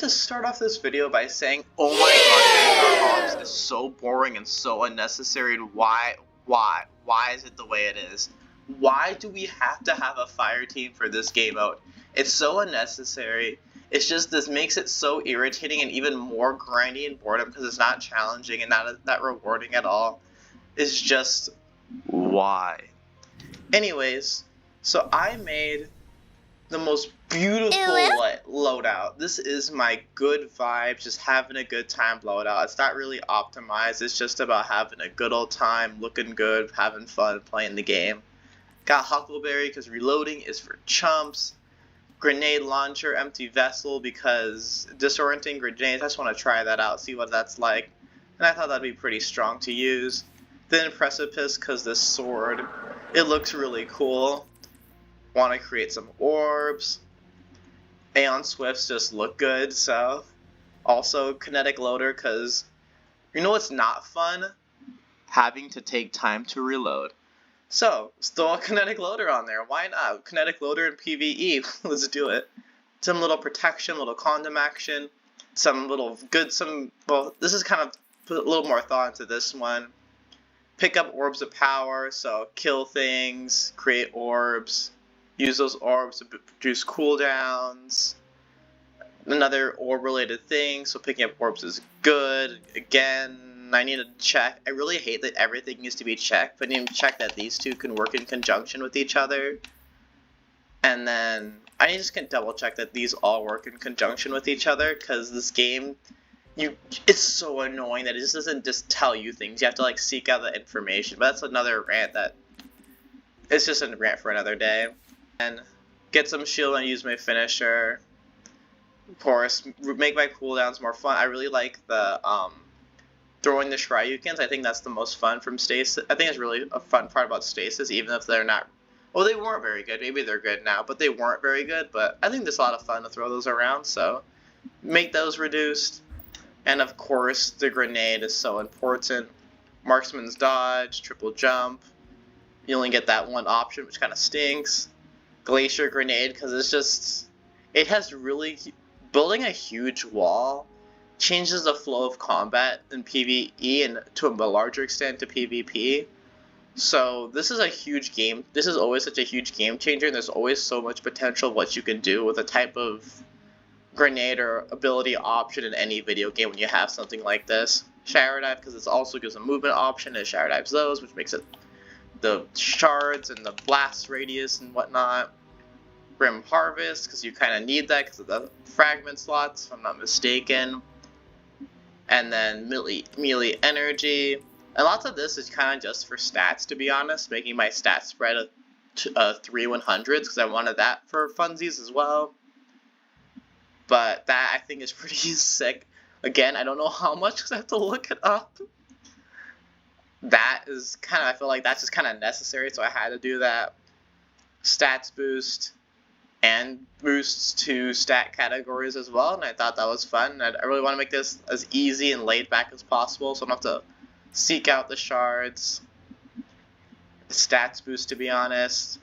to start off this video by saying, oh my god, Vanguard Ops is so boring and so unnecessary. Why is it the way it is? Why do we have to have a fire team for this game mode? It's so unnecessary. It's just, this makes it so irritating and even more grindy and boredom because it's not challenging and not that rewarding at all. It's just, why? Anyways, so I made the most beautiful loadout. This is my good vibes, just having a good time loadout. It's not really optimized. It's just about having a good old time, looking good, having fun, playing the game. Got Huckleberry because reloading is for chumps. Grenade launcher, empty vessel because disorienting grenades. I just want to try that out, see what that's like. And I thought that'd be pretty strong to use. Then precipice because this sword, it looks really cool. Want to create some orbs. Aeon Swifts just look good, so. Also kinetic loader because you know what's not fun? Having to take time to reload. So, throw a kinetic loader on there. Why not? Kinetic loader in PvE. Let's do it. Some little protection, little condom action. Well, this is kind of put a little more thought into this one. Pick up orbs of power, so kill things, create orbs. Use those orbs to produce cooldowns. Another orb-related thing, so picking up orbs is good. Again, I need to check. I really hate that everything needs to be checked, but I need to check that these two can work in conjunction with each other. And then I need to just double check that these all work in conjunction with each other, because this game, it's so annoying that it just doesn't just tell you things. You have to like seek out the information. But that's another rant it's just a rant for another day. And get some shield and use my finisher. Of course, make my cooldowns more fun. I really like the throwing the Shryukens. I think that's the most fun from Stasis. I think it's really a fun part about Stasis, even if they're not. Well, they weren't very good. Maybe they're good now, but they weren't very good. But I think there's a lot of fun to throw those around. So make those reduced. And of course, the grenade is so important. Marksman's dodge, triple jump. You only get that one option, which kind of stinks. Glacier grenade, because it has really, building a huge wall changes the flow of combat in PvE and to a larger extent to PvP. So this is a huge game. This is always such a huge game changer, and there's always so much potential of what you can do with a type of grenade or ability option in any video game when you have something like this. Shower dive, because it also gives a movement option, and shower dives those, which makes it the shards and the blast radius and whatnot. Grim Harvest, because you kind of need that because of the fragment slots, if I'm not mistaken. And then melee energy. And lots of this is kind of just for stats, to be honest, making my stat spread 3 100s, because I wanted that for funsies as well. But that, I think, is pretty sick. Again, I don't know how much, because I have to look it up. That is I feel like that's just kind of necessary, so I had to do that. Stats boost, and boosts to stat categories as well, and I thought that was fun. I really want to make this as easy and laid back as possible, so I don't have to seek out the shards. Stats boost, to be honest.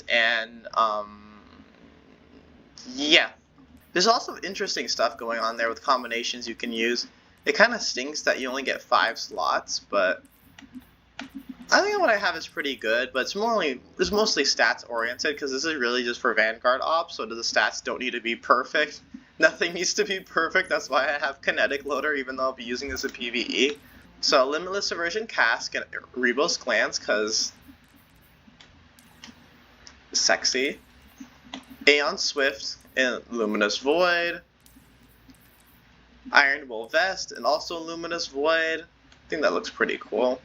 And, yeah. There's also interesting stuff going on there with combinations you can use. It kind of stinks that you only get 5 slots, but I think what I have is pretty good, but it's mostly stats oriented, because this is really just for Vanguard Ops, so the stats don't need to be perfect. Nothing needs to be perfect, that's why I have kinetic loader, even though I'll be using this in PvE. So Limitless Aversion Cask and Rebos Glance, because sexy. Aeon Swift and Luminous Void. Iron Will Vest and also Luminous Void. I think that looks pretty cool.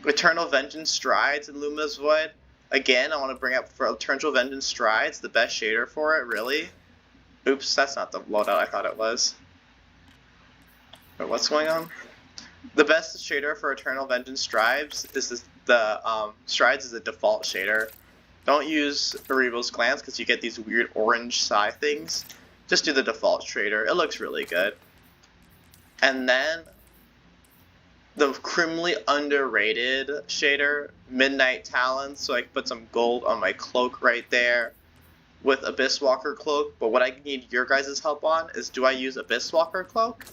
Eternal Vengeance Strides and Luminous Void. Again, I want to bring up for Eternal Vengeance Strides, the best shader for it, really. Oops, that's not the loadout I thought it was. Wait, what's going on? The best shader for Eternal Vengeance Strides is Strides is the default shader. Don't use Rebos Glance because you get these weird orange side things. Just do the default shader. It looks really good. And then the criminally underrated shader, Midnight Talons, so I can put some gold on my cloak right there. with Abyss Walker Cloak, but what I need your guys' help on is, do I use Abyss Walker Cloak?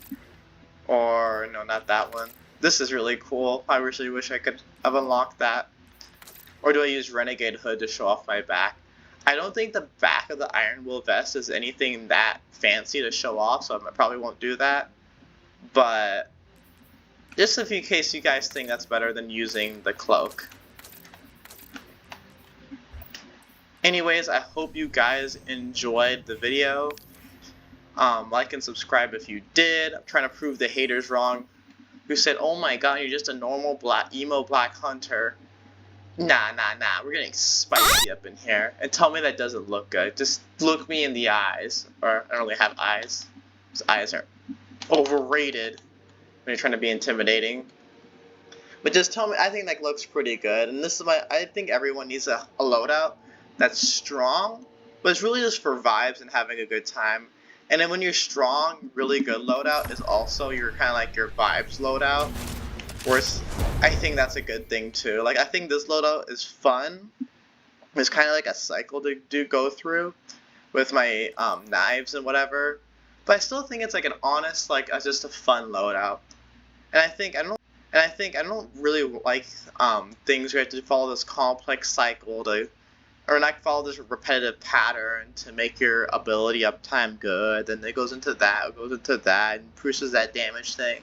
Or, no, not that one. This is really cool. I really wish I could have unlocked that. Or do I use Renegade Hood to show off my back? I don't think the back of the Iron Will vest is anything that fancy to show off, so I probably won't do that. But just in case you guys think that's better than using the cloak. Anyways, I hope you guys enjoyed the video. Like and subscribe if you did. I'm trying to prove the haters wrong who said, oh my god, you're just a normal emo black hunter. Nah, we're getting spicy up in here. And tell me that doesn't look good. Just look me in the eyes. Or, I don't really have eyes. Those eyes are overrated when you're trying to be intimidating. But just tell me, I think that looks pretty good. And this is I think everyone needs a loadout that's strong, but it's really just for vibes and having a good time. And then when you're strong, really good loadout is also your kind of like your vibes loadout. Whereas I think that's a good thing too. Like, I think this loadout is fun. It's kind of like a cycle to go through with my knives and whatever. But I still think it's like an honest, like just a fun loadout. And I think I don't really like things where you have to follow this complex cycle to, or not follow this repetitive pattern to make your ability uptime good. Then it goes into that, and pushes that damage thing.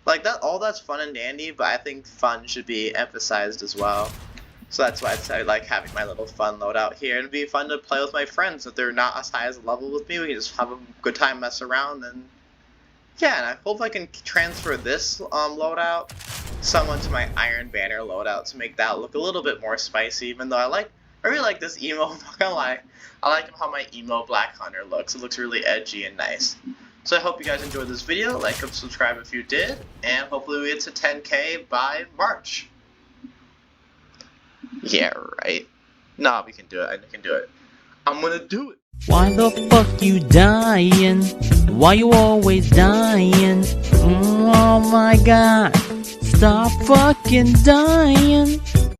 Like that, all that's fun and dandy, but I think fun should be emphasized as well. So that's why I like having my little fun loadout here, and it'd be fun to play with my friends. If they're not as high as a level with me, we can just have a good time, mess around, and yeah. And I hope I can transfer this loadout somewhat to my Iron Banner loadout to make that look a little bit more spicy. Even though I really like this emo. I'm not gonna lie, I like how my emo black hunter looks. It looks really edgy and nice. So I hope you guys enjoyed this video. Like and subscribe if you did, and hopefully we get to 10K by March. Yeah, right. Nah, we can do it. I can do it. I'm gonna do it. Why the fuck you dying? Why you always dying? Oh my god. Stop fucking dying.